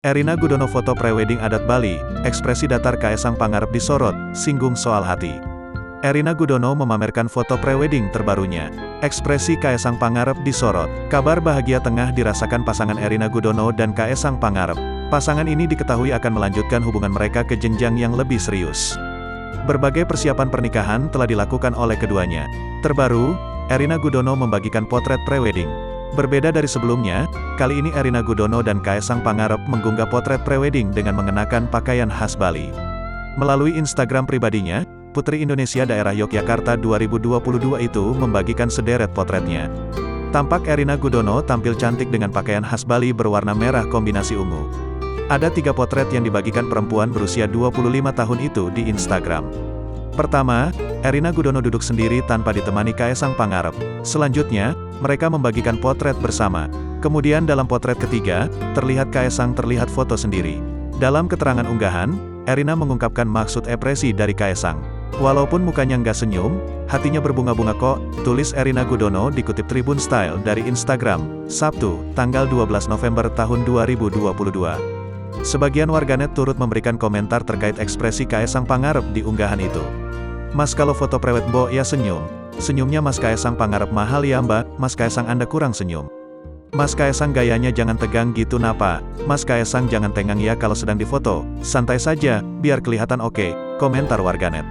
Erina Gudono foto prewedding adat Bali, ekspresi datar Kaesang Pangarep disorot, singgung soal hati. Erina Gudono memamerkan foto prewedding terbarunya. Ekspresi Kaesang Pangarep disorot. Kabar bahagia tengah dirasakan pasangan Erina Gudono dan Kaesang Pangarep. Pasangan ini diketahui akan melanjutkan hubungan mereka ke jenjang yang lebih serius. Berbagai persiapan pernikahan telah dilakukan oleh keduanya. Terbaru, Erina Gudono membagikan potret prewedding. Berbeda dari sebelumnya, kali ini Erina Gudono dan Kaesang Pangarep mengunggah potret prewedding dengan mengenakan pakaian khas Bali. Melalui Instagram pribadinya, Putri Indonesia daerah Yogyakarta 2022 itu membagikan sederet potretnya. Tampak Erina Gudono tampil cantik dengan pakaian khas Bali berwarna merah kombinasi ungu. Ada 3 potret yang dibagikan perempuan berusia 25 tahun itu di Instagram. Pertama, Erina Gudono duduk sendiri tanpa ditemani Kaesang Pangarep. Selanjutnya, mereka membagikan potret bersama. Kemudian dalam potret ketiga, terlihat Kaesang terlihat foto sendiri. Dalam keterangan unggahan, Erina mengungkapkan maksud ekspresi dari Kaesang. Walaupun mukanya nggak senyum, hatinya berbunga-bunga kok, tulis Erina Gudono dikutip Tribun Style dari Instagram, Sabtu, tanggal 12 November tahun 2022. Sebagian warganet turut memberikan komentar terkait ekspresi Kaesang Pangarep di unggahan itu. Mas kalau foto prewed mbok ya senyum. Senyumnya Mas Kaesang Pangarep mahal ya mbak, Mas Kaesang Anda kurang senyum. Mas Kaesang gayanya jangan tegang gitu napa, Mas Kaesang jangan tengang ya kalau sedang difoto, santai saja, biar kelihatan oke, komentar warganet.